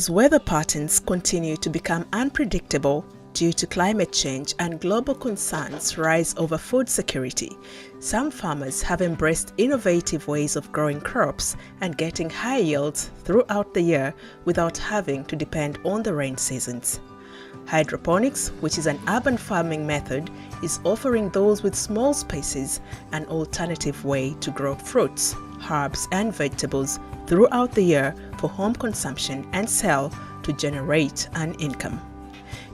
As weather patterns continue to become unpredictable due to climate change and global concerns rise over food security, some farmers have embraced innovative ways of growing crops and getting high yields throughout the year without having to depend on the rain seasons. Hydroponics, which is an urban farming method, is offering those with small spaces an alternative way to grow fruits, herbs and vegetables throughout the year for home consumption and sell to generate an income.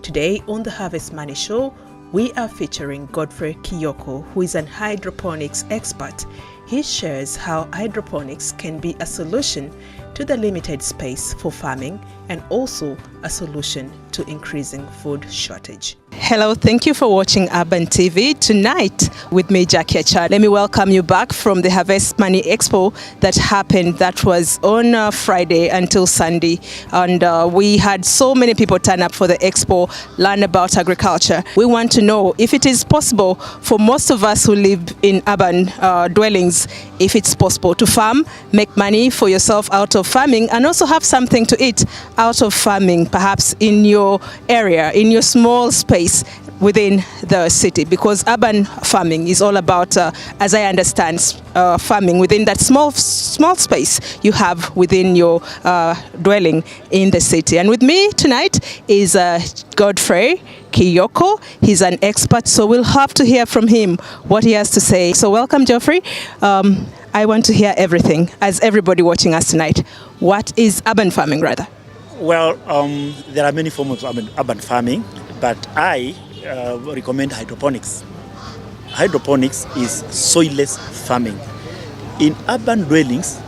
Today on the Harvest Money Show, we are featuring Godfrey Kiyoko, who is an hydroponics expert. He shares how hydroponics can be a solution to the limited space for farming and also a solution to increasing food shortage. Hello, thank you for watching Urban TV. Tonight with me, Jackie Achad. Let me welcome you back from the Harvest Money Expo that happened. That was on Friday until Sunday. And we had so many people turn up for the expo, learn about agriculture. We want to know if it is possible for most of us who live in urban dwellings, if it's possible to farm, make money for yourself out of farming, and also have something to eat out of farming, perhaps in your area, in your small space within the city, because urban farming is all about, as I understand, farming within that small space you have within your dwelling in the city. And with me tonight is Godfrey Kiyoko. He's an expert, so we'll have to hear from him what he has to say. So welcome, Geoffrey. I want to hear everything, as everybody watching us tonight. What is urban farming, rather? Well, there are many forms of urban farming, but I recommend hydroponics. Hydroponics is soilless farming. In urban dwellings,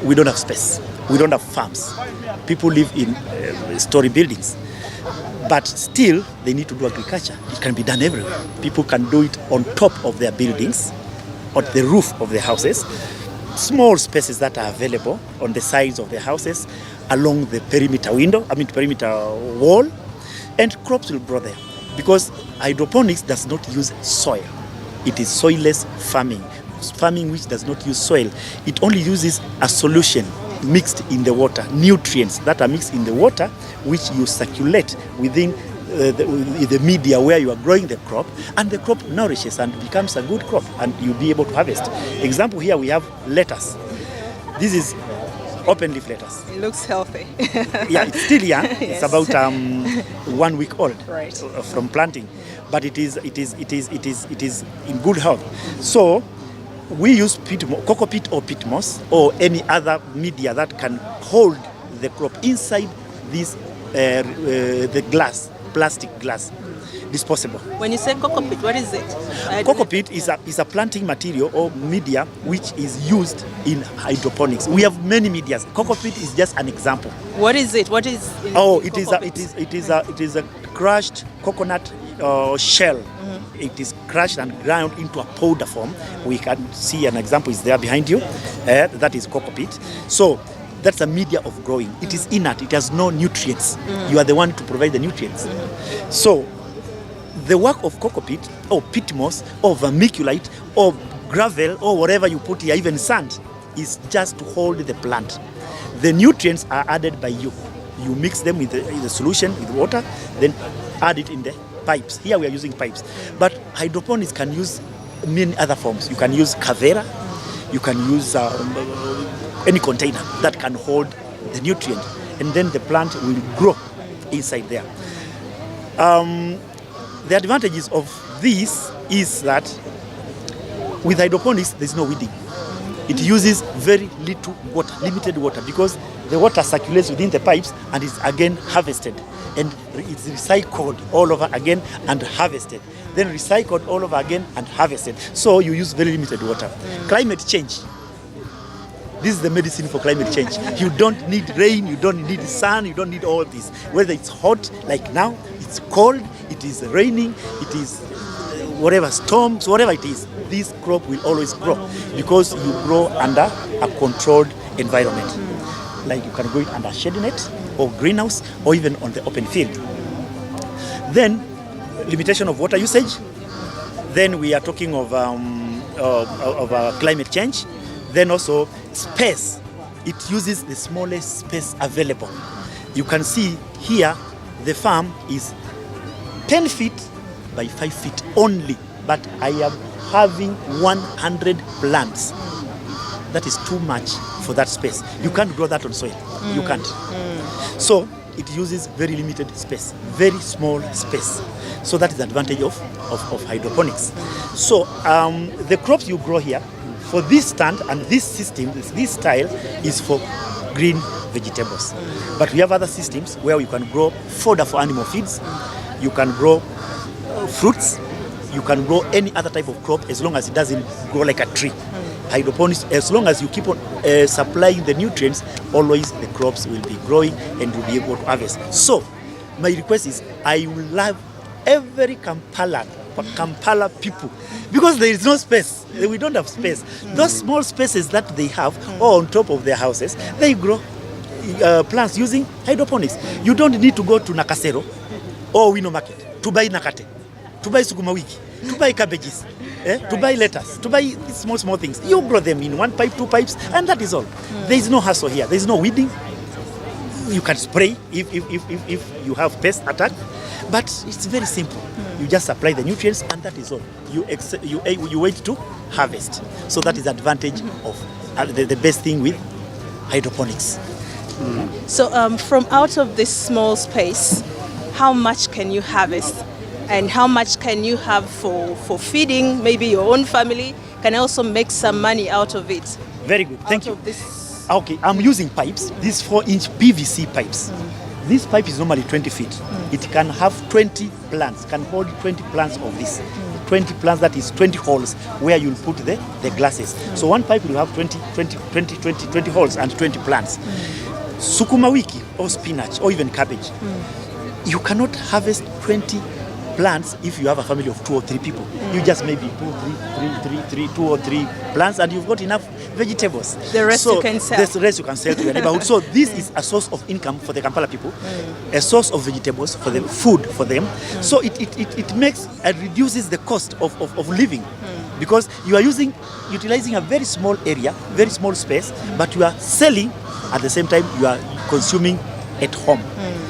we don't have space. We don't have farms. People live in story buildings. But still, they need to do agriculture. It can be done everywhere. People can do it on top of their buildings, on the roof of their houses, small spaces that are available on the sides of their houses, along the perimeter wall, and crops will grow there. Because hydroponics does not use soil. It is soilless farming. Farming which does not use soil. It only uses a solution mixed in the water, nutrients that are mixed in the water, which you circulate within the media where you are growing the crop, and the crop nourishes and becomes a good crop, and you'll be able to harvest. Example, here we have lettuce. This is open leaf lettuce. It looks healthy. Yeah, it's still young. Yes. It's about 1 week old, right, from planting, but it is in good health. So we use cocoa peat or peat moss or any other media that can hold the crop inside this the glass, plastic glass, disposable. When you say cocoa peat, what is it? Cocoa peat is a planting material or media which is used in hydroponics. We have many medias. Cocoa peat is just an example. What is it? What is? It is a crushed coconut shell. Mm-hmm. It is crushed and ground into a powder form. We can see an example is there behind you. That is cocoa peat. So that's a media of growing. It is inert. It has no nutrients. Mm-hmm. You are the one to provide the nutrients. Mm-hmm. So the work of cocoa peat or peat moss or vermiculite or gravel or whatever you put here, even sand, is just to hold the plant. The nutrients are added by you. You mix them with the solution, with water, then add it in the pipes. Here we are using pipes. But hydroponics can use many other forms. You can use cavera, you can use any container that can hold the nutrient, and then the plant will grow inside there. The advantages of this is that with hydroponics, there's no weeding. It uses very little water, limited water, because the water circulates within the pipes and is again harvested. And it's recycled all over again and harvested. Then recycled all over again and harvested. So you use very limited water. Climate change. This is the medicine for climate change. You don't need rain, you don't need sun, you don't need all of this. Whether it's hot, like now, it's cold, it is raining, it is whatever, storms, whatever it is, this crop will always grow because you grow under a controlled environment. Like you can grow it under shade net or greenhouse or even on the open field. Then, limitation of water usage. Then we are talking of climate change. Then also space. It uses the smallest space available. You can see here the farm is 10 feet by 5 feet only, but I am having 100 plants. That is too much for that space. You can't grow that on soil. You can't. So it uses very limited space, very small space. So that is the advantage of hydroponics. So the crops you grow here, for this stand and this system, this style is for green vegetables. But we have other systems where you can grow fodder for animal feeds, you can grow fruits, you can grow any other type of crop as long as it doesn't grow like a tree. Hydroponics, as long as you keep on supplying the nutrients, always the crops will be growing and you'll be able to harvest. So my request is, I will love every Kampala people, because there is no space. We don't have space. Those small spaces that they have, or on top of their houses, they grow plants using hydroponics. You don't need to go to Nakasero or Wino Market to buy nakate, to buy sukuma wiki, to buy cabbages, to buy lettuce, to buy small things. You grow them in 1 pipe, 2 pipes, and that is all. There is no hassle here. There is no weeding. You can spray if you have pest attack, but it's very simple. You just apply the nutrients, and that is all. You wait to harvest. So that is the advantage of the best thing with hydroponics. So from out of this small space, how much can you harvest? And how much can you have for feeding maybe your own family? Can also make some money out of it? Very good. Thank you. Okay, I'm using pipes. These 4-inch PVC pipes. This pipe is normally 20 feet. It can have 20 plants, can hold 20 plants of this. 20 plants, that is 20 holes where you'll put the glasses. So one pipe will have 20 holes and 20 plants. Sukuma wiki or spinach or even cabbage. You cannot harvest 20 plants if you have a family of 2 or 3 people. You just maybe 2 or 3 plants, and you've got enough vegetables. The rest you can sell. The rest you can sell to your neighborhood. So this is a source of income for the Kampala people, a source of vegetables for them, food for them. So it makes and reduces the cost of living, because you are utilizing a very small area, very small space, but you are selling at the same time you are consuming at home.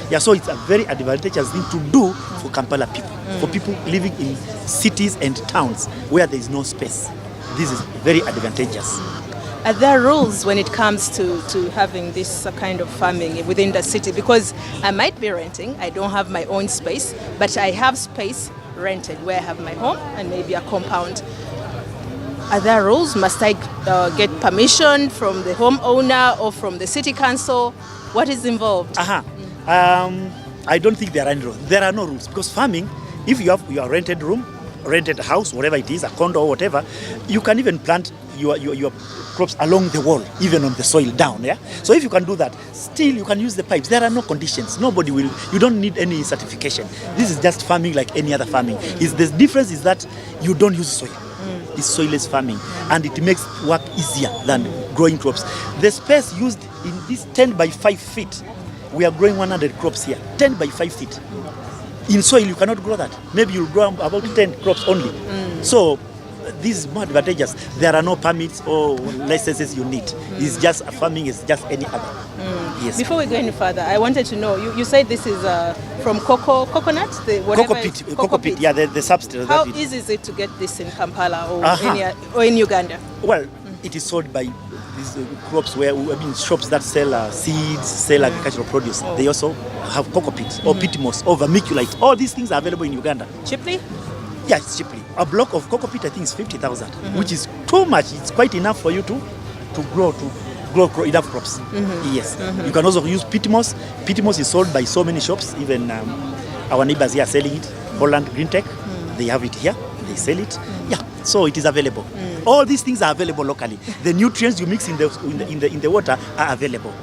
Yeah, so it's a very advantageous thing to do for Kampala people, for people living in cities and towns where there is no space. This is very advantageous. Are there rules when it comes to having this kind of farming within the city? Because I might be renting, I don't have my own space, but I have space rented where I have my home and maybe a compound. Are there rules? Must I get permission from the homeowner or from the city council? What is involved? I don't think there are any rules. There are no rules, because farming, if you have your rented room, rented house, whatever it is, a condo or whatever, you can even plant your crops along the wall, even on the soil down. Yeah. So if you can do that, still you can use the pipes. There are no conditions. Nobody will. You don't need any certification. This is just farming like any other farming. The difference is that you don't use soil. It's soilless farming, and it makes work easier than growing crops. The space used in this 10 by 5 feet, we are growing 100 crops here. 10 by 5 feet. In soil, you cannot grow that. Maybe you'll grow about 10 crops only. So this is more advantageous. There are no permits or licenses you need. It's just farming is just any other. Yes. Before we go any further, I wanted to know, you said this is from coconut? Cocoa peat, yeah, the substance. How easy is it to get this in Kampala or in Uganda? Well, it is sold by these crops shops that sell seeds, sell agricultural produce. They also have cocoa peat or peat moss or vermiculite. All these things are available in Uganda. Cheaply? Yeah, it's cheaply. A block of cocoa peat, I think, is 50,000, which is too much. It's quite enough for you to grow enough crops. Yes. You can also use peat moss. Peat moss is sold by so many shops. Even our neighbors here are selling it. Holland Green Tech, they have it here. They sell it. Yeah, so it is available. All these things are available locally. The nutrients you mix in the water are available.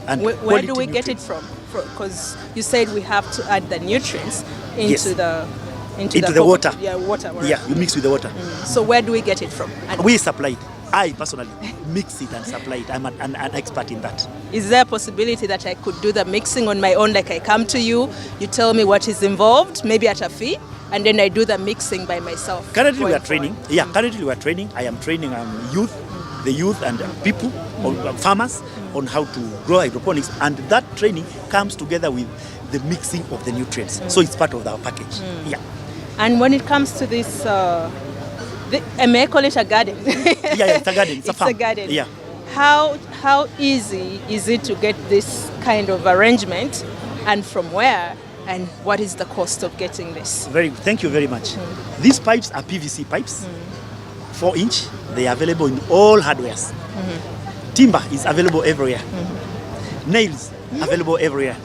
And where do we get it from? Because you said we have to add the nutrients into the water. Yeah, water. Yeah, you mix with the water. So where do we get it from? We supply it. I personally mix it and supply it. I'm an expert in that. Is there a possibility that I could do the mixing on my own? Like I come to you, you tell me what is involved, maybe at a fee, and then I do the mixing by myself. Currently we are training. Yeah, currently we are training. I am training youth the youth and people, or farmers, on how to grow hydroponics, and that training comes together with the mixing of the nutrients. So it's part of our package. Yeah. And when it comes to this, I may call it a garden. Yeah, it's a garden. It's a farm. A garden. Yeah. How easy is it to get this kind of arrangement, and from where, and what is the cost of getting this? Thank you very much. These pipes are PVC pipes, 4-inch. They are available in all hardwares. Timber is available everywhere. Nails available everywhere.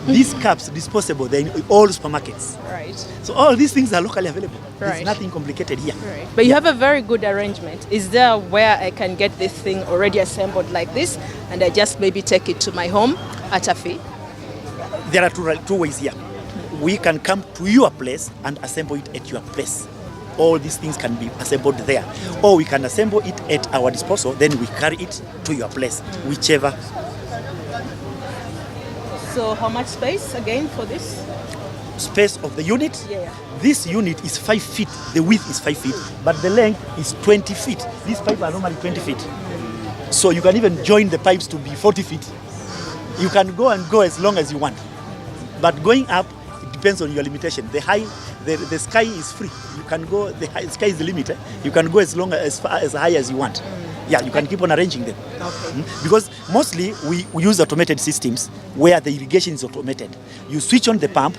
These cups, disposable, they're in all supermarkets. Right. So all these things are locally available. Right. There's nothing complicated here. Right. But you have a very good arrangement. Is there where I can get this thing already assembled like this, and I just maybe take it to my home at a fee? There are two ways here. We can come to your place and assemble it at your place. All these things can be assembled there. Or we can assemble it at our disposal, then we carry it to your place, whichever. So how much space again for this? Space of the unit? Yeah. This unit is 5 feet. The width is 5 feet, but the length is 20 feet. These pipes are normally 20 feet. So you can even join the pipes to be 40 feet. You can go as long as you want. But going up, it depends on your limitation. The sky is free. You can go, the sky is the limit. You can go as high as you want. Yeah, you can keep on arranging them. Okay. Because mostly we use automated systems where the irrigation is automated. You switch on the pump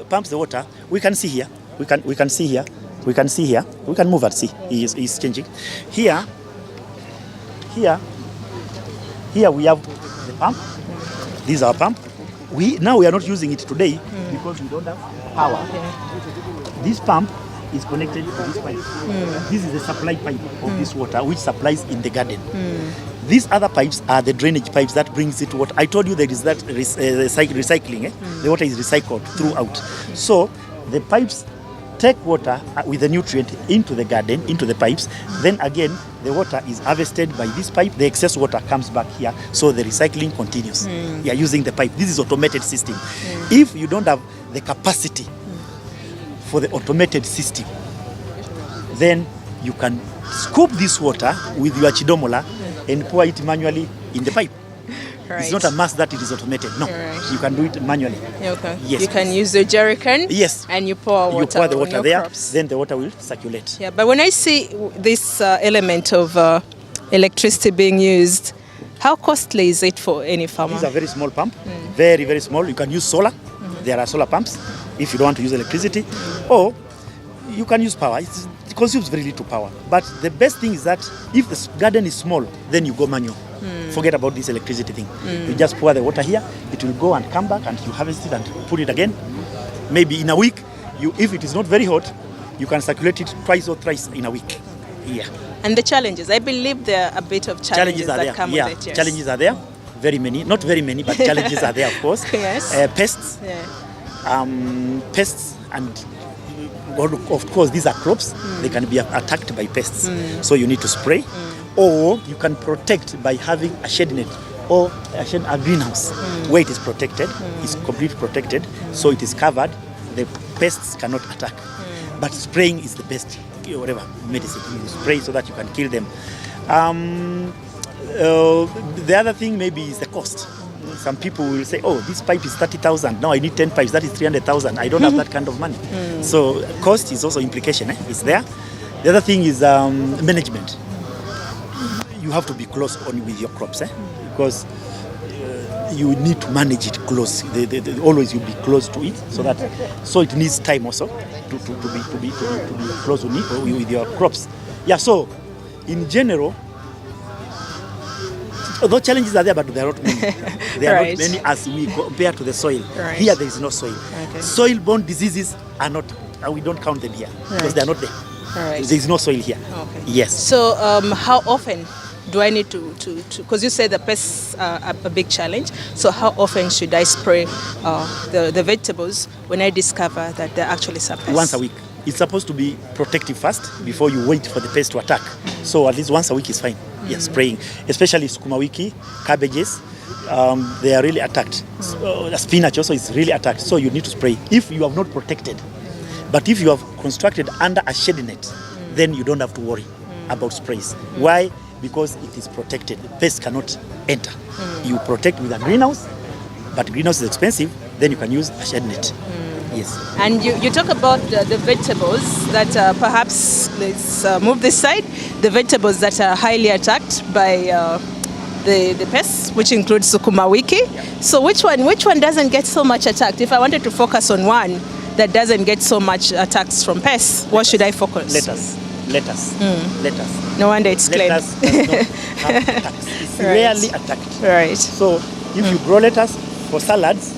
pumps the water. We can see here. We can see here. We can see here. We can move and see. He's changing. Here we have the pump. This is our pump. Now we are not using it today because we don't have power. This pump is connected to this pipe. This is the supply pipe of this water which supplies in the garden. These other pipes are the drainage pipes that brings it to water. I told you there is that recycling. The water is recycled throughout. So the pipes take water with the nutrient into the garden, into the pipes. Then again, the water is harvested by this pipe. The excess water comes back here. So the recycling continues. You are using the pipe. This is automated system. If you don't have the capacity for the automated system, then you can scoop this water with your chidomola and pour it manually in the pipe. Right. It's not a must that it is automated. No, you can do it manually. Okay. Yes. You can use the jerrycan. Yes. And you pour water. You pour the water on there. Crops. Then the water will circulate. Yeah, but when I see this element of electricity being used, how costly is it for any farmer? These are very small pump. Very, very small. You can use solar. There are solar pumps if you don't want to use electricity, or you can use power. It consumes very little power. But the best thing is that if the garden is small, then you go manual. Forget about this electricity thing. You just pour the water here, it will go and come back, and you harvest it and put it again. Maybe in a week, if it is not very hot, you can circulate it twice or thrice in a week. Yeah. And the challenges, I believe there are a bit of challenges that come with it. Yes. Challenges are there. Very many, not very many, but challenges are there, of course. Yes. Pests. Pests, and of course these are crops. They can be attacked by pests. So you need to spray, or you can protect by having a shade net or a greenhouse where it is protected. It's completely protected, so it is covered. The pests cannot attack. But spraying is the best, whatever medicine you spray so that you can kill them. The other thing maybe is the cost. Some people will say, oh, this pipe is 30,000. Now I need 10 pipes. That is 300,000. I don't have that kind of money. So cost is also implication. It's there. The other thing is management. You have to be close on with your crops, because you need to manage it close. Always you'll be close to it, so it needs time also to be close to it with your crops. Yeah. So in general, although challenges are there, but they are not many. They are not many as we compare to the soil. Here there is no soil. Soil-borne diseases are not. We don't count them here because they are not there. There is no soil here. Yes. So how often do I need to because you say the pests are a big challenge, so how often should I spray the vegetables when I discover that there are actually some pests? Once a week. It's supposed to be protective first before you wait for the pest to attack. So at least once a week is fine. Yes, spraying. Especially sukuma wiki, cabbages, they are really attacked. Spinach also is really attacked. So you need to spray if you have not protected. But if you have constructed under a shade net, then you don't have to worry. about sprays. Why? Because it is protected. Pests cannot enter. You protect with a greenhouse, but greenhouse is expensive. Then you can use a shed net. Yes. And you talk about the vegetables that perhaps, let's move this side, the vegetables that are highly attacked by the pests, which includes sukuma wiki. So which one doesn't get so much attacked? If I wanted to focus on one that doesn't get so much attacks from pests, what should I focus? Lettuce. No wonder it's clean. Lettuce does not have attacks. It's rarely attacked. Right. So if you grow lettuce for salads,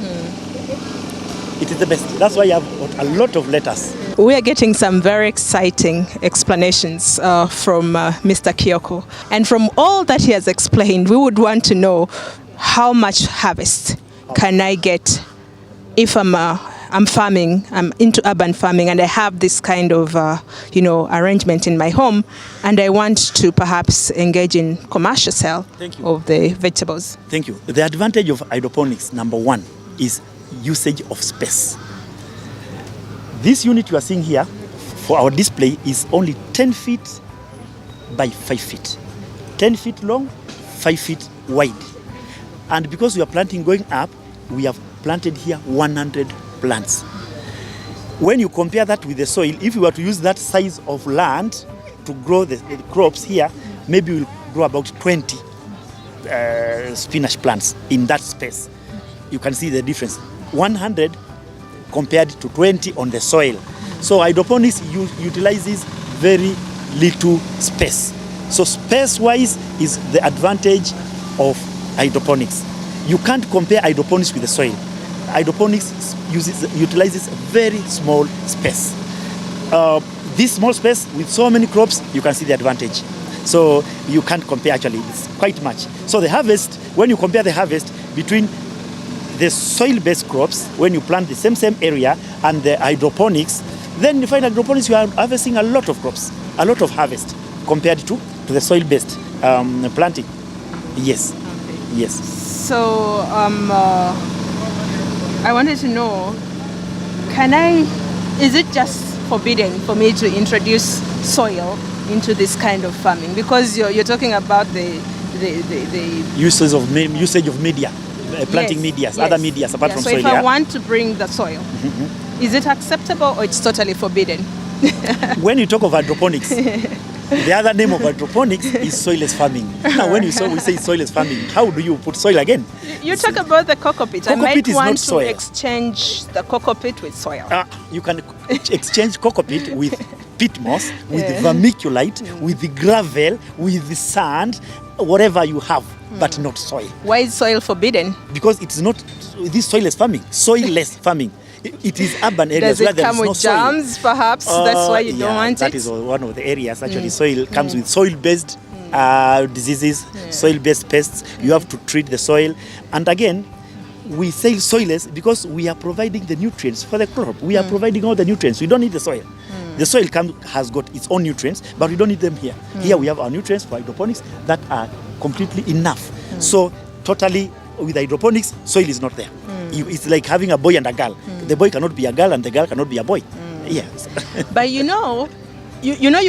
it is the best. That's why you have a lot of lettuce. We are getting some very exciting explanations from Mr. Kioko. And from all that he has explained, we would want to know how much harvest can I get if I'm farming, I'm into urban farming, and I have this kind of arrangement in my home, and I want to perhaps engage in commercial sale of the vegetables. Thank you. The advantage of hydroponics, number one, is usage of space. This unit you are seeing here for our display is only 10 feet by 5 feet. 10 feet long, 5 feet wide. And because we are planting going up, we have planted here 100 plants. When you compare that with the soil, if you were to use that size of land to grow the crops here, maybe we'll grow about 20 spinach plants in that space. You can see the difference. 100 compared to 20 on the soil. So hydroponics utilizes very little space. So space-wise is the advantage of hydroponics. You can't compare hydroponics with the soil. Hydroponics utilizes very small space. This small space with so many crops, you can see the advantage. So you can't compare actually, it's quite much. So the harvest, when you compare the harvest between the soil-based crops, when you plant the same area, and the hydroponics, then you find hydroponics, you are harvesting a lot of crops, a lot of harvest compared to the soil-based planting. Yes. Okay. Yes. So I wanted to know, is it just forbidden for me to introduce soil into this kind of farming? Because you're talking about the usage of media. Planting medias, other medias apart from so soil. So if I want to bring the soil, is it acceptable or it's totally forbidden? When you talk of hydroponics, the other name of hydroponics is soilless farming. Now when we say soilless farming, how do you put soil again? You talk about the cocoa pit. Cocoa I might pit want is to not soil. exchange the cocoa pit with soil. You can exchange cocoa pit with peat moss, with vermiculite, with the gravel, with the sand, whatever you have, but not soil. Why is soil forbidden? Because it's not this soilless farming, soilless farming. It is urban areas where there is no soil. Does it come with germs, perhaps? That's why you don't want it? That is one of the areas. Actually, soil comes with soil-based diseases, soil-based pests. You have to treat the soil. And again, we say soilless because we are providing the nutrients for the crop. We are providing all the nutrients. We don't need the soil. The soil has got its own nutrients, but we don't need them here. Here we have our nutrients for hydroponics that are completely enough. So totally with hydroponics, soil is not there. It's like having a boy and a girl. The boy cannot be a girl and the girl cannot be a boy. Yes. But you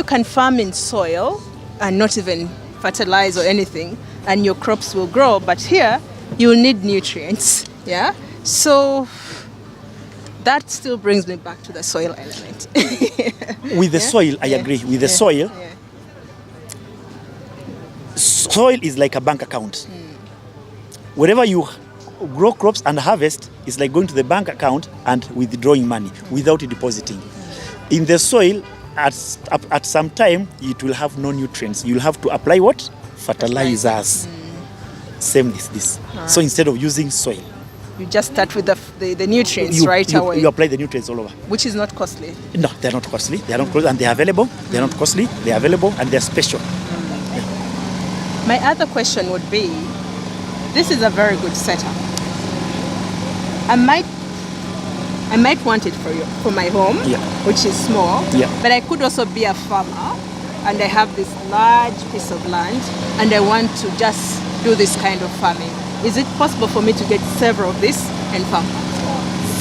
can farm in soil and not even fertilize or anything, and your crops will grow. But here, you need nutrients. Yeah. So that still brings me back to the soil element. With the soil, I agree. With the soil, soil is like a bank account. Wherever you grow crops and harvest, it's like going to the bank account and withdrawing money without depositing. In the soil, at some time, it will have no nutrients. You'll have to apply what? Fertilizers. Same this. Right. So instead of using soil, you just start with the nutrients right away. You apply the nutrients all over. Which is not costly. No, they're not costly. They are not costly, and they're available. They're not costly. They're available, and they're special. My other question would be, this is a very good setup. I might want it for my home, which is small. But I could also be a farmer, and I have this large piece of land, and I want to just do this kind of farming. Is it possible for me to get several of this and farm?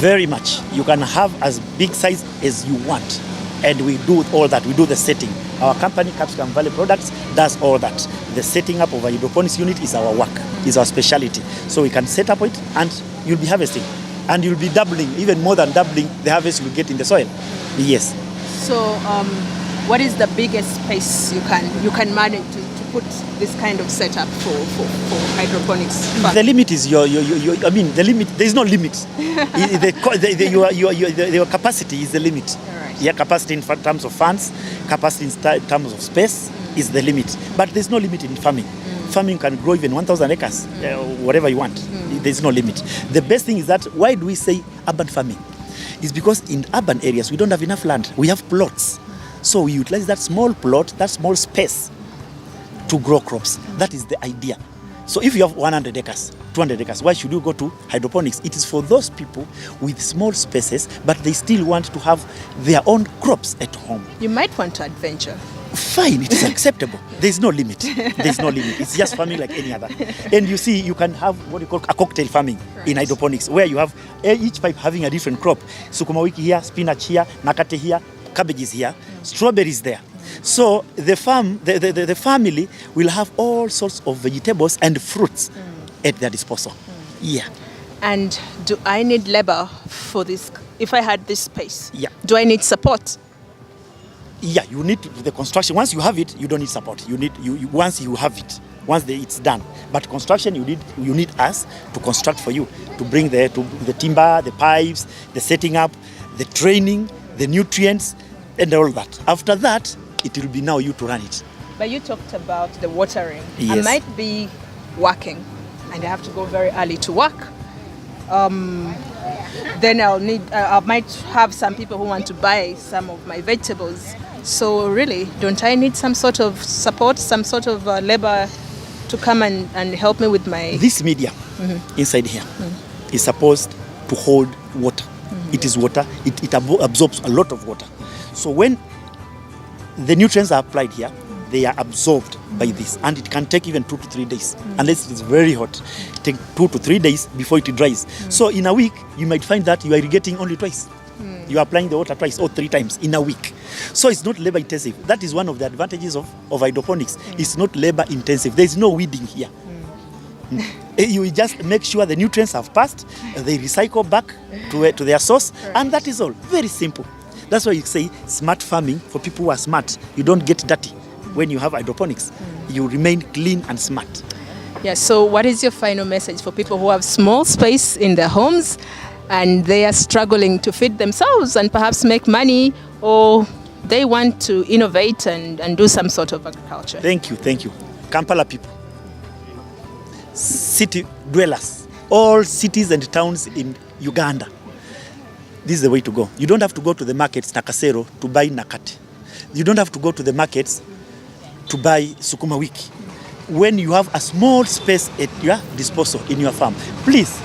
Very much. You can have as big size as you want. And we do all that. We do the setting. Our company, Capsicum Valley Products, does all that. The setting up of a hydroponics unit is our work, is our specialty. So we can set up it and you'll be harvesting. And you'll be doubling, even more than doubling the harvest you'll get in the soil. Yes. So what is the biggest space you can manage to put this kind of setup for hydroponics? The limit is your the limit, there is no limit. Your capacity is the limit. Right. Yeah, capacity in terms of funds, capacity in terms of space is the limit. But there's no limit in farming. Farming can grow even 1,000 acres, whatever you want. There's no limit. The best thing is that, why do we say urban farming? It's because in urban areas, we don't have enough land. We have plots. So we utilize that small plot, that small space to grow crops. That is the idea. So if you have 100 acres, 200 acres, why should you go to hydroponics? It is for those people with small spaces, but they still want to have their own crops at home. You might want to adventure. Fine, it is acceptable. There's no limit. There's no limit. It's just farming like any other. And you see, you can have what you call a cocktail farming in hydroponics, where you have each pipe having a different crop. Sukuma wiki here, spinach here, nakate here, cabbages here, strawberries there. So the family will have all sorts of vegetables and fruits at their disposal. Yeah. And do I need labor for this? If I had this space, yeah. Do I need support? Yeah, you need the construction. Once you have it, you don't need support. Once you have it, it's done. But construction, you need us to construct for you, to bring the timber, the pipes, the setting up, the training, the nutrients, and all that. After that, it will be now you to run it. But you talked about the watering. Yes. I might be working, and I have to go very early to work. Then I might have some people who want to buy some of my vegetables. So really, don't I need some sort of support, some sort of labor to come and help me with my... This media inside here is supposed to hold water. It is water. It absorbs a lot of water. So when the nutrients are applied here, they are absorbed by this, and it can take even 2 to 3 days, unless it is very hot. It takes 2 to 3 days before it dries. So in a week, you might find that you are irrigating only twice. You are applying the water twice or 3 times in a week. So it's not labor intensive. That is one of the advantages of hydroponics. It's not labor intensive. There is no weeding here. You just make sure the nutrients have passed, they recycle back to their source, and that is all. Very simple. That's why you say smart farming for people who are smart. You don't get dirty when you have hydroponics. You remain clean and smart. Yeah, so what is your final message for people who have small space in their homes and they are struggling to feed themselves and perhaps make money, or they want to innovate and do some sort of agriculture? Thank you. Kampala people, city dwellers, all cities and towns in Uganda, this is the way to go. You don't have to go to the markets, Nakasero, to buy nakate. You don't have to go to the markets to buy sukuma wiki. When you have a small space at your disposal in your farm, please,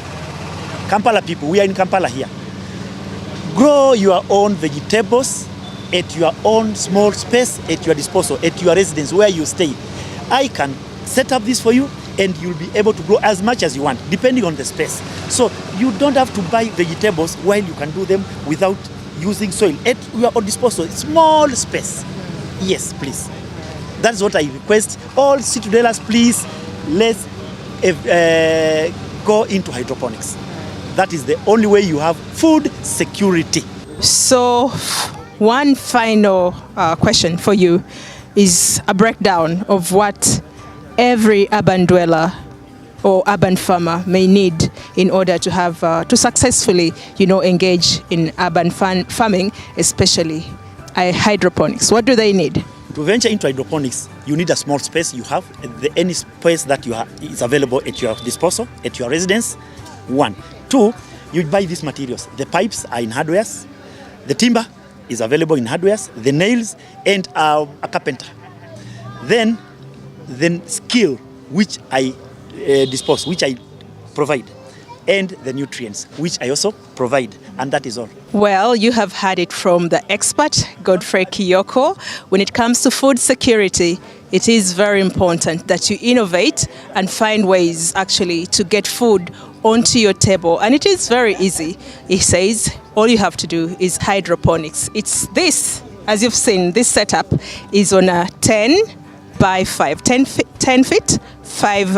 Kampala people, we are in Kampala here, grow your own vegetables at your own small space at your disposal, at your residence where you stay. I can set up this for you, and you'll be able to grow as much as you want, depending on the space. So you don't have to buy vegetables while you can do them without using soil at your own disposal. Small space. Yes, please. That's what I request. All city dwellers, please, let's go into hydroponics. That is the only way you have food security. So one final question for you is a breakdown of what every urban dweller or urban farmer may need in order to have to successfully, engage in urban farming, especially hydroponics. What do they need? To venture into hydroponics, you need a small space you have, any space that you have is available at your disposal, at your residence. 1. 2, you buy these materials. The pipes are in hardwares, the timber is available in hardwares, the nails, and a carpenter. Then skill, which I dispose, which I provide, and the nutrients, which I also provide, and that is all. Well, you have heard it from the expert, Godfrey Kiyoko. When it comes to food security, it is very important that you innovate and find ways actually to get food onto your table. And it is very easy. He says all you have to do is hydroponics. It's this As you've seen, this setup is on a 10 by 5, 10 feet, 5,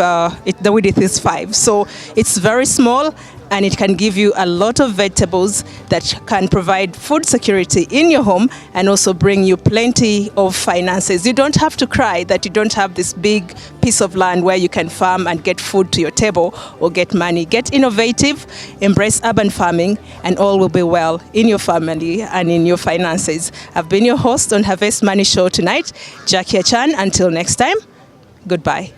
the width is 5. So it's very small, and it can give you a lot of vegetables that can provide food security in your home and also bring you plenty of finances. You don't have to cry that you don't have this big piece of land where you can farm and get food to your table or get money. Get innovative, embrace urban farming, and all will be well in your family and in your finances. I've been your host on Harvest Money Show tonight, Jackie Achan. Until next time, goodbye.